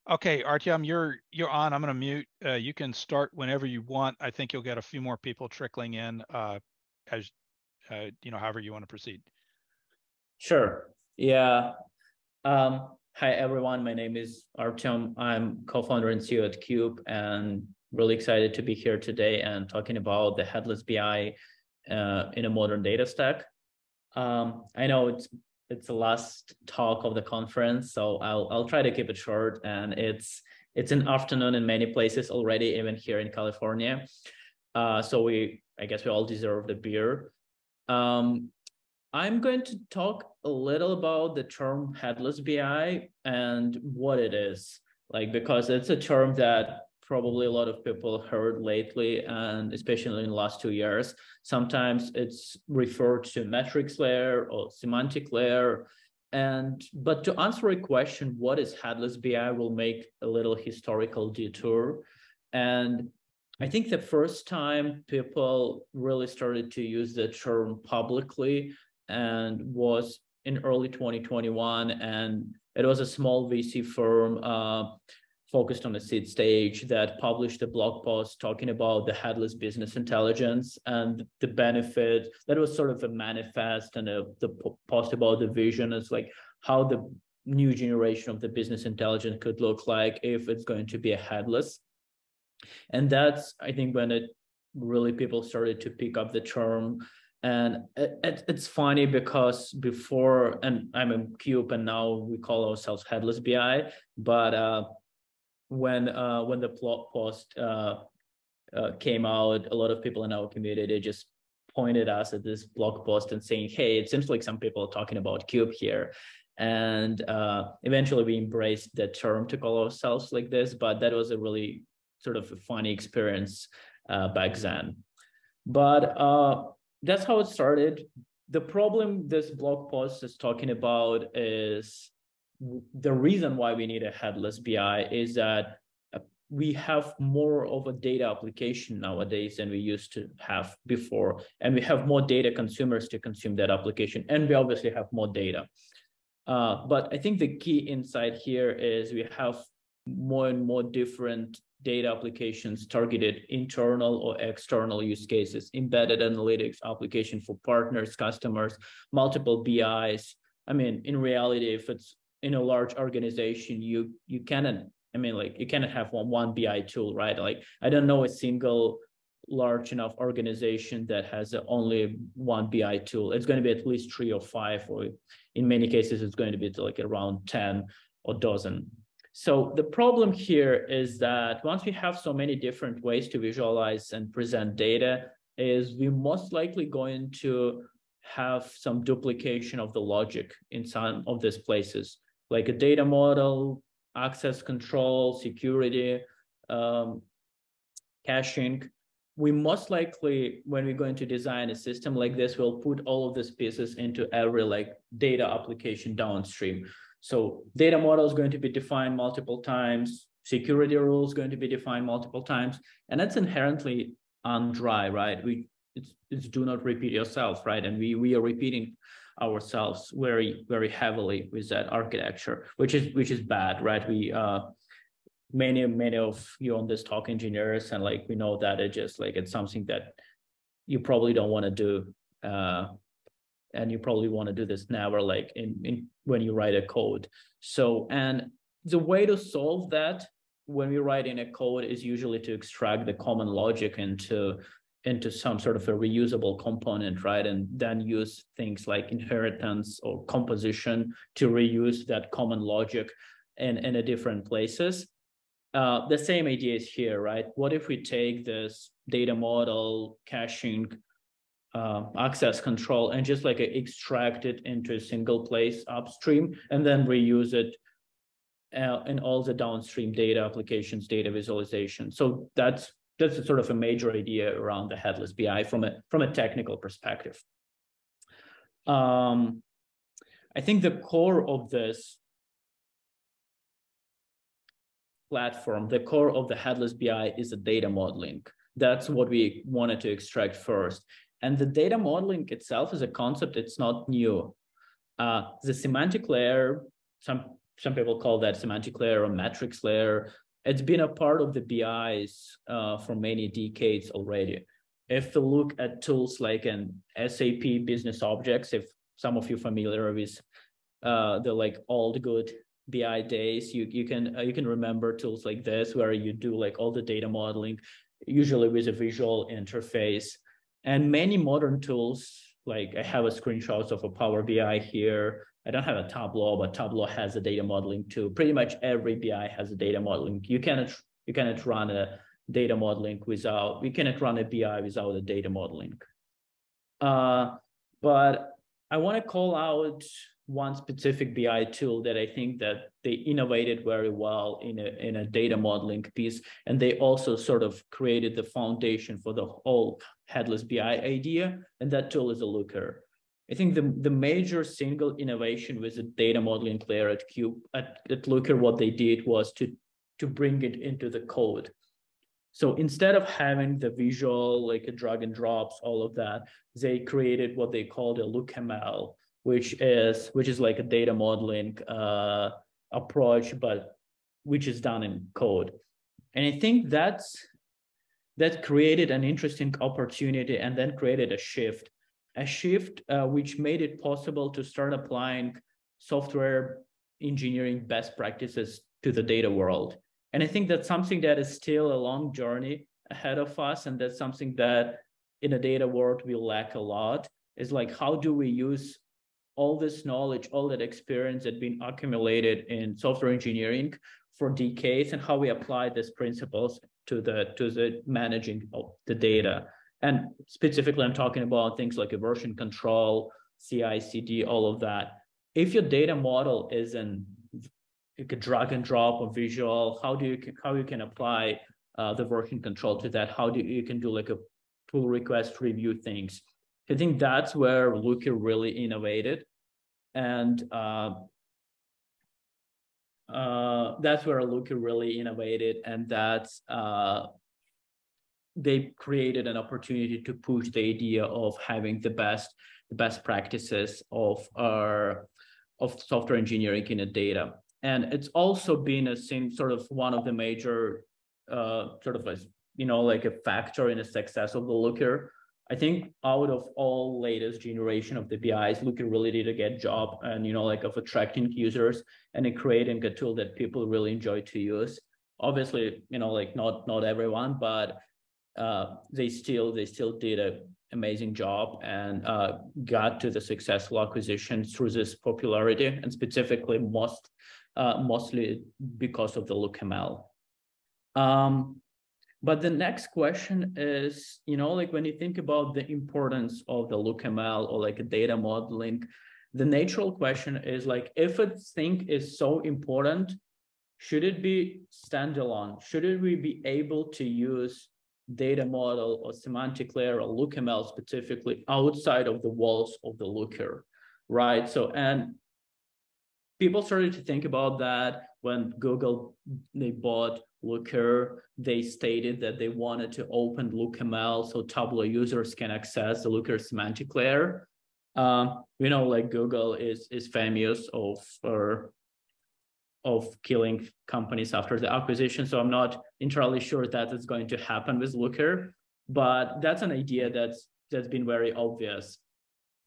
Okay, Artyom, you're on. I'm going to mute. You can start whenever you want. I think you'll get a few more people trickling in as however you want to proceed. Sure. Yeah. Hi, everyone. My name is Artyom. I'm co-founder and CEO at Cube, and really excited to be here today and talking about the Headless BI in a modern data stack. I know it's the last talk of the conference, so I'll try to keep it short. And it's an afternoon in many places already, even here in California. So I guess we all deserve the beer. I'm going to talk a little about the term headless BI and what it is, because it's a term that probably a lot of people heard lately, and especially in the last 2 years. Sometimes it's referred to metrics layer or semantic layer. But to answer a question, what is headless BI, will make a little historical detour. And I think the first time people really started to use the term publicly and was in early 2021, and it was a small VC firm focused on the seed stage that published a blog post talking about the headless business intelligence and the benefit. That was sort of a manifest, and the post about the vision is like how the new generation of the business intelligence could look like if it's going to be a headless. And that's, I think, when it really people started to pick up the term. And it's funny because before, and I'm in Cube, and now we call ourselves Headless BI. But when the blog post came out, a lot of people in our community just pointed us at this blog post and saying, "Hey, it seems like some people are talking about Cube here." And eventually, we embraced the term to call ourselves like this. But that was a really sort of a funny experience back then. But that's how it started. The problem this blog post is talking about is the reason why we need a headless BI is that we have more of a data application nowadays than we used to have before. And we have more data consumers to consume that application. And we obviously have more data. But I think the key insight here is we have more and more different data applications targeted internal or external use cases, embedded analytics application for partners, customers, multiple BIs. I mean, in reality, if it's in a large organization, you cannot have one BI tool, right? Like, I don't know a single large enough organization that has only one BI tool. It's going to be at least 3 or 5, or in many cases, it's going to be like around 10 or dozen. So the problem here is that once we have so many different ways to visualize and present data, is we're most likely going to have some duplication of the logic in some of these places, like a data model, access control, security, caching. We most likely, when we're going to design a system like this, we'll put all of these pieces into every data application downstream. So data model is going to be defined multiple times, security rules going to be defined multiple times, and that's inherently undry, right? It's do not repeat yourself, right? And we are repeating ourselves very, very heavily with that architecture, which is bad, right? We many of you on this talk engineers, and we know that it's something that you probably don't want to do. And you probably want to do this never, when you write a code. So, and the way to solve that when we write in a code is usually to extract the common logic into some sort of a reusable component, right? And then use things like inheritance or composition to reuse that common logic in a different places. The same idea is here, right? What if we take this data model, caching, access control, and just extract it into a single place upstream, and then reuse it in all the downstream data applications, data visualization. So that's a sort of a major idea around the headless BI from a technical perspective. I think the core of this platform, the core of the headless BI is the data modeling. That's what we wanted to extract first. And the data modeling itself as a concept, it's not new. The semantic layer, some people call that semantic layer or metrics layer. It's been a part of the BIs for many decades already. If you look at tools like an SAP Business Objects, if some of you familiar with the like old good BI days, you can remember tools like this where you do like all the data modeling, usually with a visual interface. And many modern tools, like I have a screenshot of a Power BI here. I don't have a Tableau, but Tableau has a data modeling too. Pretty much every BI has a data modeling. You cannot run a data modeling without, you cannot run a BI without a data modeling. But I want to call out one specific BI tool that I think that they innovated very well in a data modeling piece, and they also sort of created the foundation for the whole headless BI idea, and that tool is a Looker. I think the major single innovation with the data modeling layer at Looker, what they did was to bring it into the code. So instead of having the visual, like a drag and drops, all of that, they created what they called a LookML, which is like a data modeling approach, but which is done in code. And I think that created an interesting opportunity and then created a shift which made it possible to start applying software engineering best practices to the data world. And I think that's something that is still a long journey ahead of us. And that's something that in a data world we lack a lot, is like, how do we use all this knowledge, all that experience that's been accumulated in software engineering for decades, and how we apply these principles to the managing of the data. And specifically, I'm talking about things like a version control, CI/CD, all of that. If your data model isn't like a drag and drop or visual, how you can apply the version control to that? How you can do like a pull request review things? I think that's where Looker really innovated, and that's where Looker really innovated, and that's they created an opportunity to push the idea of having the best practices of software engineering in a data. And it's also been a sort of one of the major sort of like a factor in the success of the Looker. I think out of all latest generation of the BIs, Looker really did a good job and like of attracting users and in creating a tool that people really enjoy to use. Obviously, like not everyone, but they still did an amazing job and got to the successful acquisition through this popularity, and specifically mostly because of the LookML. But the next question is, like when you think about the importance of the LookML or like a data modeling, the natural question is like, if a thing is so important, should it be standalone? Should we be able to use data model or semantic layer or LookML specifically outside of the walls of the Looker, right? So, and people started to think about that when Google, they bought Looker. They stated that they wanted to open LookML so Tableau users can access the Looker semantic layer. Like Google is famous of killing companies after the acquisition. So I'm not entirely sure that is going to happen with Looker, but that's an idea that's been very obvious.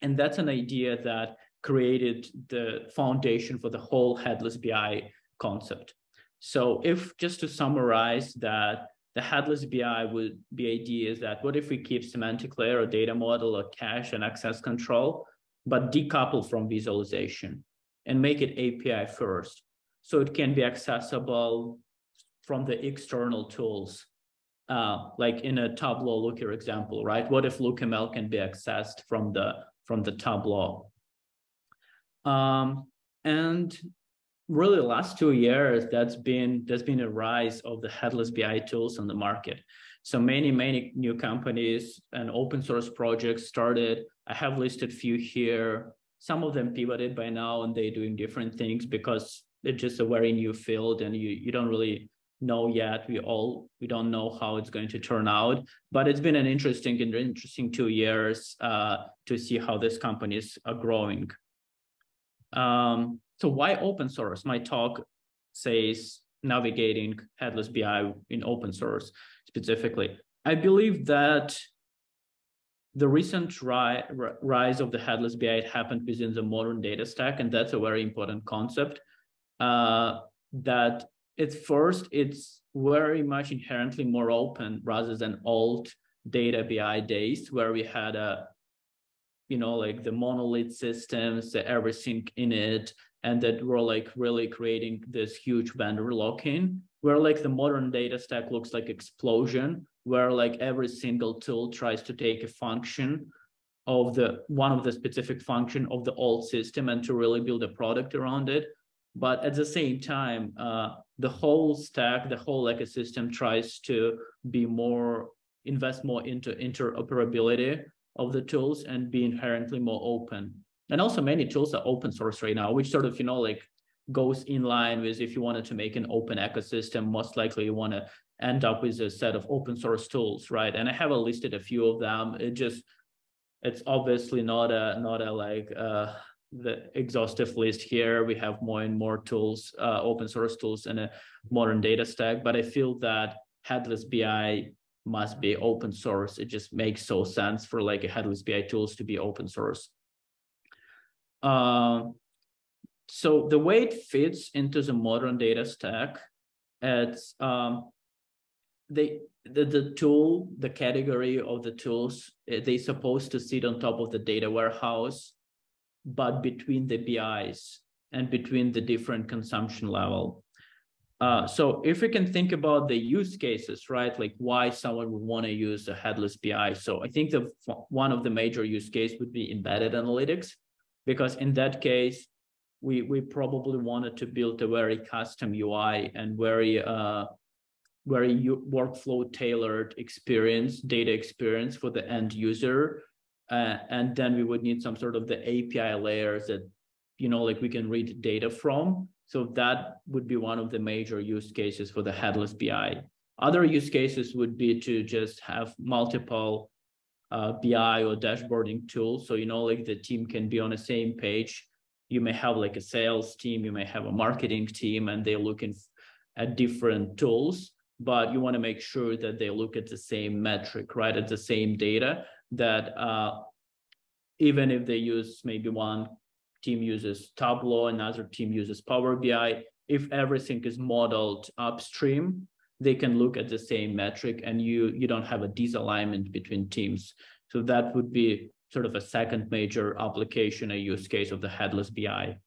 And that's an idea that created the foundation for the whole headless BI concept. So if just to summarize that, the headless BI would be idea is that what if we keep semantic layer or data model or cache and access control, but decouple from visualization and make it API first. So it can be accessible from the external tools, like in a Tableau Looker example, right? What if LookML can be accessed from the Tableau? And really the last 2 years, there's been a rise of the headless BI tools on the market. So many new companies and open source projects started. I have listed few here. Some of them pivoted by now and they're doing different things because it's just a very new field and you don't really know yet. We don't know how it's going to turn out, but it's been an interesting 2 years to see how these companies are growing. So why open source? My talk says navigating Headless BI in open source specifically. I believe that the recent rise of the Headless BI happened within the modern data stack, and that's a very important concept. That it's very much inherently more open rather than old data BI days where we had like the monolith systems, everything in it, and that we're like really creating this huge vendor lock-in, where like the modern data stack looks like explosion, where like every single tool tries to take a function of one of the specific function of the old system and to really build a product around it. But at the same time, the whole stack, the whole ecosystem tries to invest more into interoperability of the tools and be inherently more open. And also many tools are open source right now, which sort of, like goes in line with if you wanted to make an open ecosystem, most likely you want to end up with a set of open source tools, right? And I have listed a few of them. It's obviously not the exhaustive list here. We have more and more tools, open source tools in a modern data stack, but I feel that Headless BI must be open source. It just makes so sense for like a Headless BI tools to be open source. So the way it fits into the modern data stack, it's the tool, the category of the tools, they're supposed to sit on top of the data warehouse, but between the BIs and between the different consumption level. So if we can think about the use cases, right, like why someone would want to use a Headless BI. So I think one of the major use case would be embedded analytics, because in that case, we probably wanted to build a very custom UI and very workflow tailored experience, data experience for the end user. And then we would need some sort of the API layers that, like we can read data from. So that would be one of the major use cases for the Headless BI. Other use cases would be to just have multiple BI or dashboarding tools. So, like the team can be on the same page. You may have like a sales team, you may have a marketing team, and they're looking at different tools, but you want to make sure that they look at the same metric, right? At the same data, that even if they use, maybe one team uses Tableau, another team uses Power BI, if everything is modeled upstream, they can look at the same metric and you don't have a disalignment between teams. So that would be sort of a second major application, a use case of the Headless BI.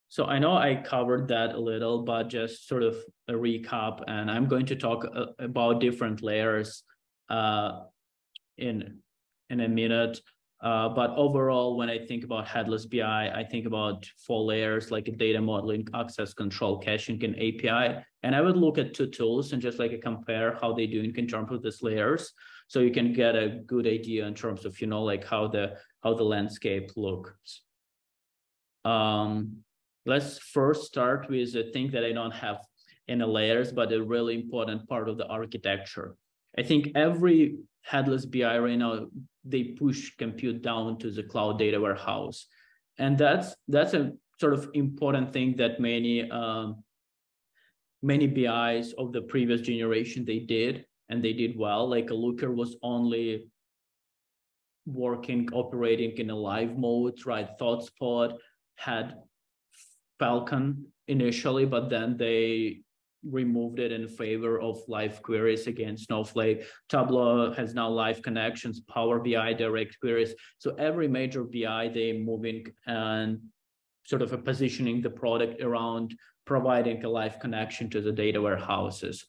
So I know I covered that a little, but just sort of a recap, and I'm going to talk about different layers in a minute. But overall, when I think about Headless BI, I think about 4 layers like a data modeling, access control, caching, and API. And I would look at 2 tools and just like compare how they do in terms of these layers, so you can get a good idea in terms of like how the landscape looks. Let's first start with a thing that I don't have in the layers, but a really important part of the architecture. I think every Headless BI right now, they push compute down to the cloud data warehouse. And that's a sort of important thing that many BIs of the previous generation, they did, and they did well. Like a Looker was only operating in a live mode, right? ThoughtSpot had Falcon initially, but then they removed it in favor of live queries against Snowflake. Tableau has now live connections, Power BI direct queries. So every major BI, they're moving and sort of positioning the product around providing a live connection to the data warehouses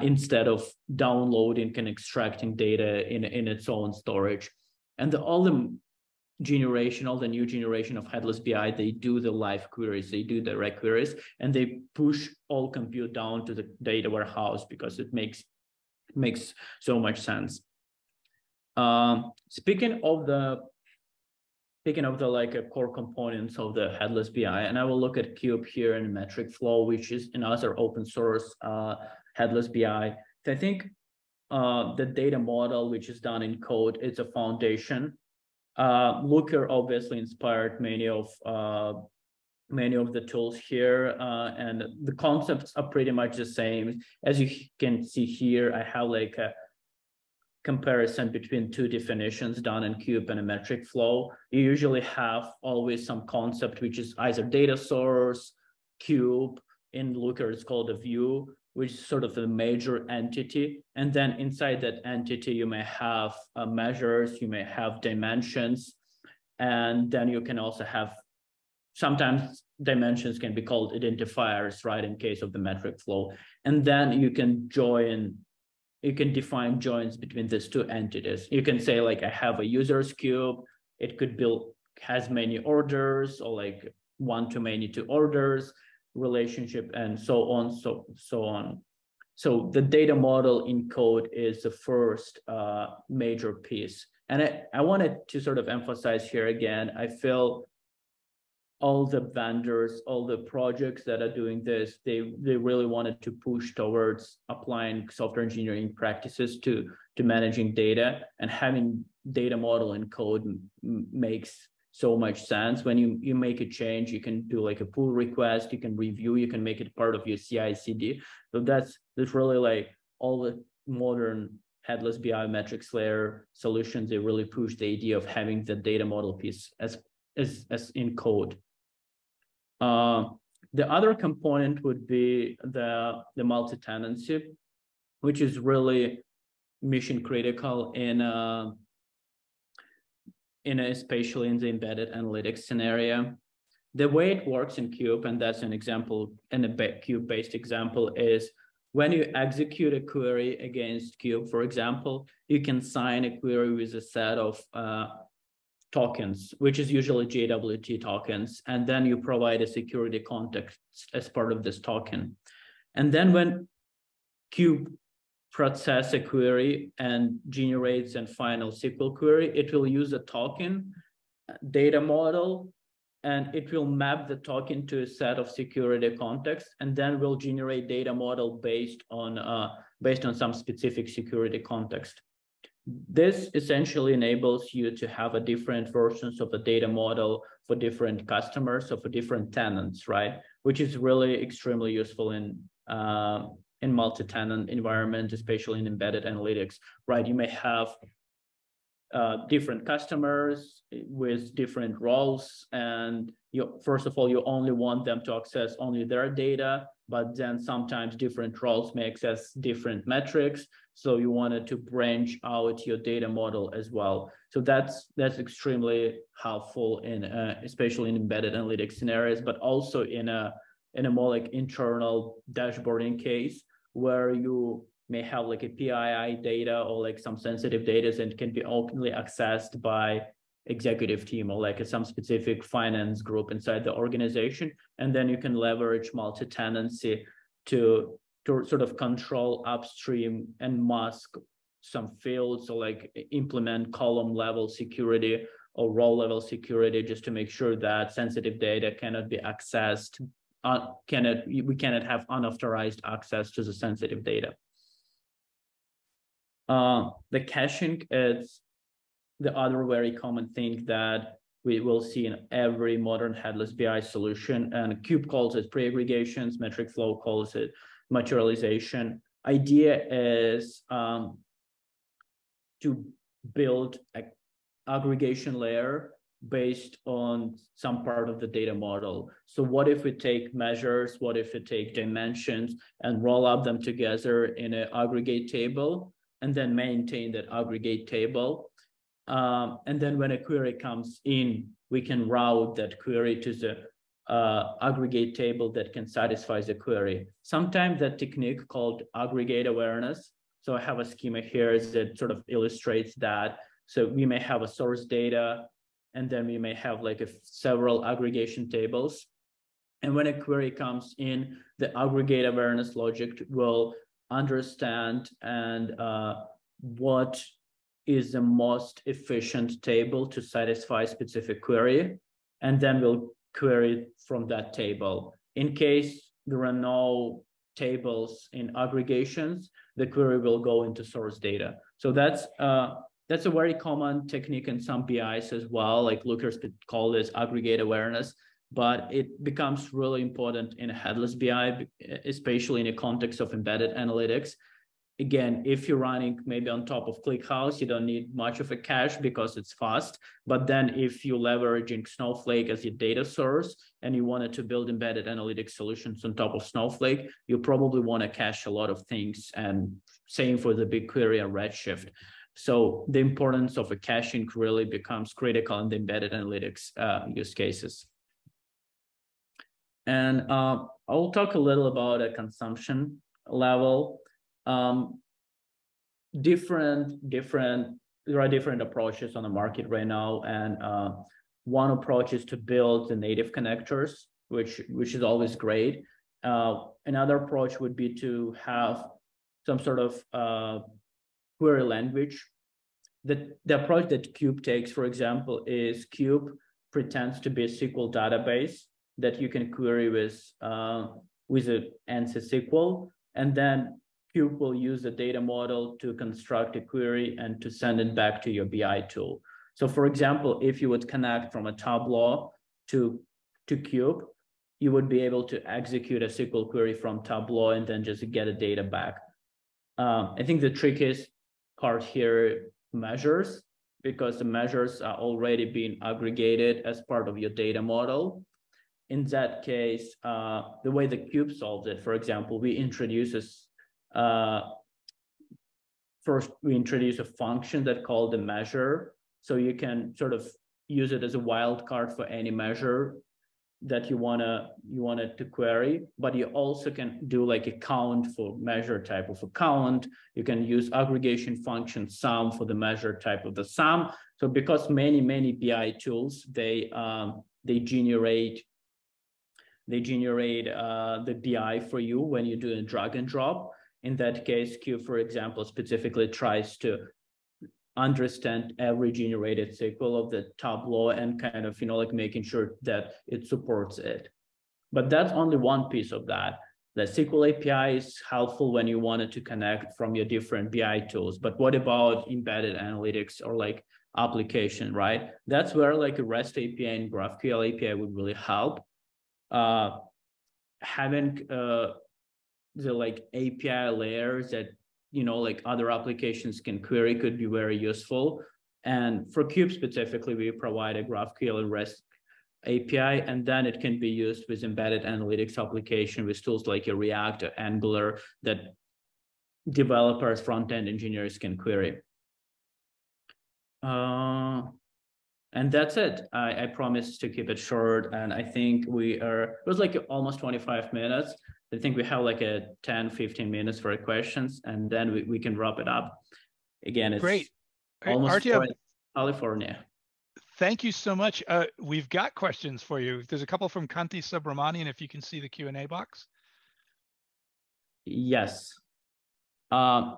instead of downloading and extracting data in its own storage. And all the new generation of Headless BI, they do the live queries, they do direct queries, and they push all compute down to the data warehouse because it makes so much sense. Speaking of the picking up the core components of the Headless BI, and I will look at Cube here and Metric Flow, which is another open source Headless BI. So I think the data model, which is done in code, it's a foundation. Looker obviously inspired many of the tools here, and the concepts are pretty much the same. As you can see here, I have like a comparison between two definitions done in Cube and a metric flow. You usually have always some concept, which is either data source, Cube. In Looker, it's called a view, which is sort of a major entity. And then inside that entity, you may have measures, you may have dimensions, and then you can also have, sometimes dimensions can be called identifiers, right, in case of the metric flow. And then you can define joins between these two entities. You can say like, I have a user's cube. It could has many orders, or like one to many to orders relationship, and so on, so on. So the data model in code is the first major piece. And I wanted to sort of emphasize here again, I feel all the vendors, all the projects that are doing this, they really wanted to push towards applying software engineering practices to managing data, and having data model in code makes so much sense. When you make a change, you can do like a pull request, you can review, you can make it part of your CI/CD. So that's really like all the modern Headless BI metrics layer solutions. They really push the idea of having the data model piece as in code. The other component would be the multi-tenancy, which is really mission critical especially in the embedded analytics scenario. The way it works in Cube, and that's an example, in a Cube-based example, is when you execute a query against Cube, for example, you can sign a query with a set of tokens, which is usually JWT tokens, and then you provide a security context as part of this token. And then when Cube process a query and generates a final SQL query, it will use a token data model, and it will map the token to a set of security context, and then will generate data model based on some specific security context. This essentially enables you to have a different versions of a data model for different customers or for different tenants, right? Which is really extremely useful in multi-tenant environment, especially in embedded analytics, right? You may have different customers with different roles, and first of all, you only want them to access only their data, but then sometimes different roles may access different metrics. So you wanted to branch out your data model as well. So that's extremely helpful in especially in embedded analytics scenarios, but also in a more like internal dashboarding case, where you may have like a PII data or like some sensitive data that can be openly accessed by executive team or like some specific finance group inside the organization. And then you can leverage multi-tenancy to sort of control upstream and mask some fields, or like implement column level security or row level security, just to make sure that sensitive data cannot be accessed. We cannot have unauthorized access to the sensitive data. The caching is the other very common thing that we will see in every modern Headless BI solution, and Cube calls it pre-aggregations, Metric Flow calls it materialization. Idea is to build an aggregation layer based on some part of the data model. So what if we take measures, what if we take dimensions and roll up them together in an aggregate table, and then maintain that aggregate table. And then when a query comes in, we can route that query to the aggregate table that can satisfy the query. Sometimes that technique called aggregate awareness. So I have a schema here that sort of illustrates that. So we may have a source data, and then we may have like several aggregation tables. And when a query comes in, the aggregate awareness logic will understand and what is the most efficient table to satisfy a specific query, and then we'll query from that table. In case there are no tables in aggregations, the query will go into source data. So that's a very common technique in some BIs as well, like Lookers call this aggregate awareness, but it becomes really important in a headless BI, especially in the context of embedded analytics. Again, if you're running maybe on top of ClickHouse, you don't need much of a cache because it's fast. But then if you're leveraging Snowflake as your data source and you wanted to build embedded analytics solutions on top of Snowflake, you probably want to cache a lot of things, and same for the BigQuery and Redshift. So the importance of a caching really becomes critical in the embedded analytics use cases. And I'll talk a little about a consumption level. There are different approaches on the market right now, and one approach is to build the native connectors, which is always great. Another approach would be to have some sort of query language. The approach that Cube takes, for example, is Cube pretends to be a SQL database that you can query with an ANSI SQL, and then Cube will use a data model to construct a query and to send it back to your BI tool. So for example, if you would connect from a Tableau to Cube, you would be able to execute a SQL query from Tableau and then just get the data back. I think the trickiest part here, measures, because the measures are already being aggregated as part of your data model. In that case, the way the Cube solves it, for example, first we introduce a function that called the measure, so you can sort of use it as a wildcard for any measure that you wanna to query, but you also can do like a count for measure type of a count. You can use aggregation function sum for the measure type of the sum. So because many BI tools they generate the BI for you when you do a drag and drop. In that case, Cube, for example, specifically tries to understand every generated SQL of the Tableau and kind of, like making sure that it supports it. But that's only one piece of that. The SQL API is helpful when you wanted to connect from your different BI tools. But what about embedded analytics or like application, right? That's where like a REST API and GraphQL API would really help. Having the like API layers that like other applications can query could be very useful. And for Cube specifically, we provide a GraphQL and REST API, and then it can be used with embedded analytics application with tools like a React or Angular that developers, front-end engineers can query. And that's it. I promised to keep it short, and I think it was like almost 25 minutes. I think we have like a 10-15 minutes for questions, and then we can wrap it up. Again, it's great. Almost Artyom, California. Thank you so much. We've got questions for you. There's a couple from Kanti Subramanian, if you can see the Q&A box. Yes.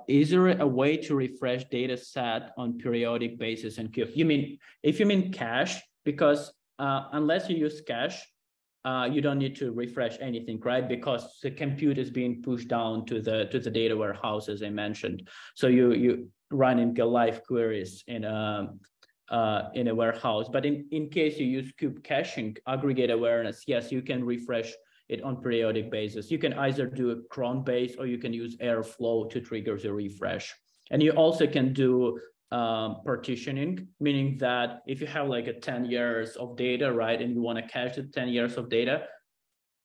Is there a way to refresh data set on periodic basis in Cube? If you mean cache, because unless you use cache, you don't need to refresh anything, right? Because the compute is being pushed down to the data warehouse, as I mentioned. So you running live queries in a warehouse. But in case you use Cube caching, aggregate awareness, yes, you can refresh it on periodic basis. You can either do a cron base or you can use Airflow to trigger the refresh. And you also can do partitioning, meaning that if you have like a 10 years of data, right, and you want to cache the 10 years of data,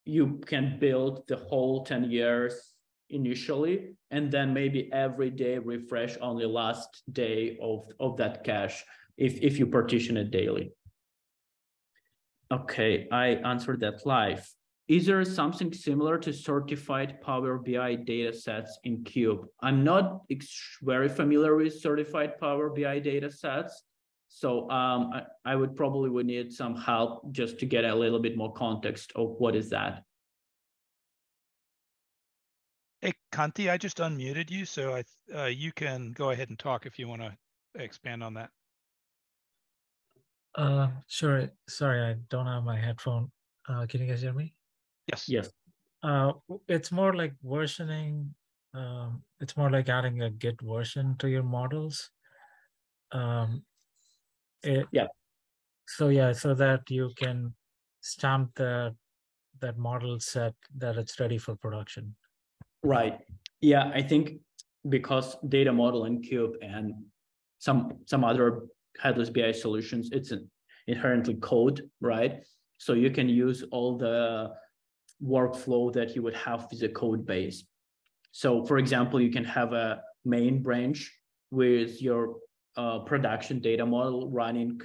you can build the whole 10 years initially, and then maybe every day refresh on the last day of that cache if you partition it daily. Okay, I answered that live. Is there something similar to certified Power BI data sets in Cube? I'm not very familiar with certified Power BI data sets, so I would need some help just to get a little bit more context of what is that. Hey, Kanti, I just unmuted you, so you can go ahead and talk if you want to expand on that? Sure. Sorry, I don't have my headphone. Can you guys hear me? Yes. Yes. It's more like versioning. It's more like adding a Git version to your models. Yeah. So yeah, so that you can stamp that model set that it's ready for production. Right. Yeah, I think because data model in Cube and some other headless BI solutions, it's an inherently code, right? So you can use all the workflow that you would have with a code base. So for example, you can have a main branch with your production data model running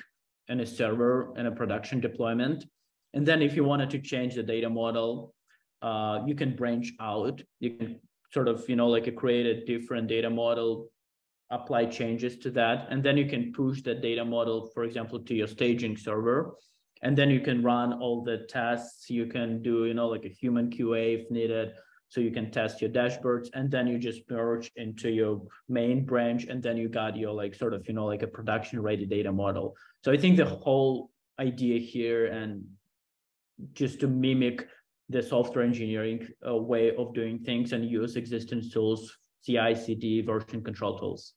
in a server and a production deployment. And then if you wanted to change the data model, you can branch out. You can sort of, like create a different data model, apply changes to that, and then you can push that data model, for example, to your staging server. And then you can run all the tests. You can do, like a human QA if needed. So you can test your dashboards, and then you just merge into your main branch, and then you got your sort of, like a production ready data model. So I think the whole idea here, and just to mimic the software engineering way of doing things and use existing tools, CI/CD, version control tools.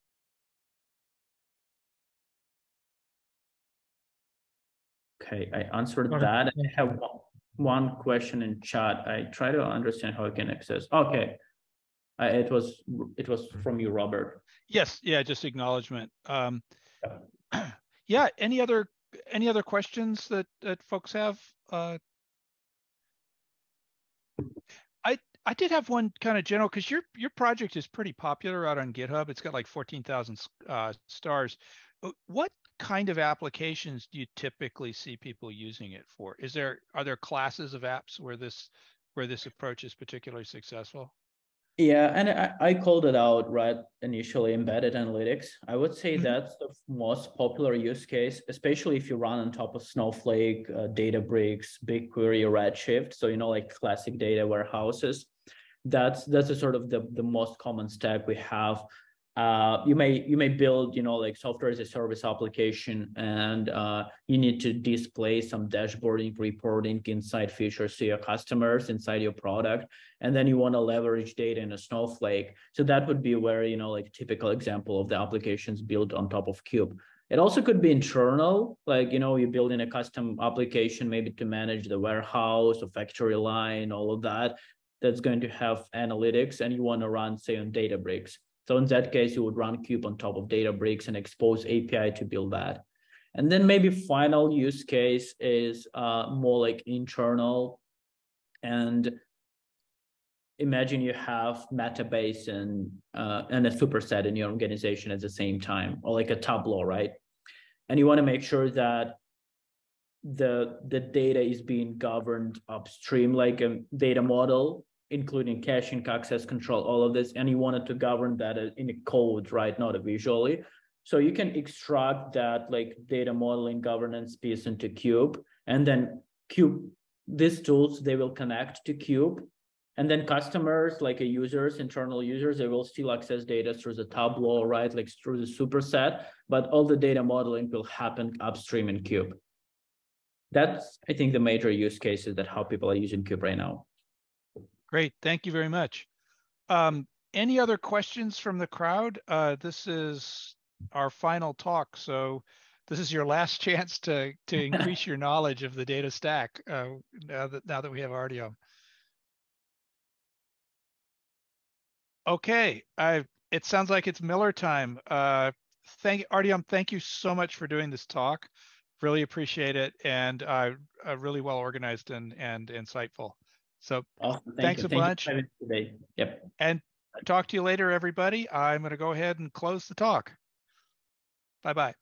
Okay, I answered that. I have one question in chat. I try to understand how I can access. Okay, it was from you, Robert. Yes, yeah, just acknowledgement. Yeah, any other questions that folks have? I did have one kind of general, because your project is pretty popular out on GitHub. It's got like 14,000 stars. What kind of applications do you typically see people using it for? Are there classes of apps where this approach is particularly successful? Yeah, and I called it out right initially, embedded analytics. I would say that's the most popular use case, especially if you run on top of Snowflake, Databricks, BigQuery, Redshift. So, like classic data warehouses. That's a sort of the most common stack we have. You may build, like software as a service application, and you need to display some dashboarding, reporting, insight features to your customers inside your product, and then you want to leverage data in a Snowflake. So that would be where, like typical example of the applications built on top of Cube. It also could be internal, like, you're building a custom application maybe to manage the warehouse or factory line, all of that. That's going to have analytics, and you want to run, say, on Databricks. So in that case, you would run Cube on top of Databricks and expose API to build that. And then maybe final use case is more like internal. And imagine you have Metabase and a superset in your organization at the same time, or like a Tableau, right? And you want to make sure that the data is being governed upstream, like a data model, including caching, access control, all of this, and you wanted to govern that in a code, right, not visually. So you can extract that like data modeling governance piece into Cube, and then Cube, these tools, they will connect to Cube, and then customers, like users, internal users, they will still access data through the Tableau, right, like through the superset, but all the data modeling will happen upstream in Cube. That's, I think, the major use cases that how people are using Cube right now. Great, thank you very much. Any other questions from the crowd? This is our final talk, so this is your last chance to increase your knowledge of the data stack now that we have Artyom. Okay, it sounds like it's Miller time. Artyom, thank you so much for doing this talk. Really appreciate it, and really well organized and insightful. So awesome. Thanks a bunch. Today. Yep. And talk to you later, everybody. I'm going to go ahead and close the talk. Bye-bye.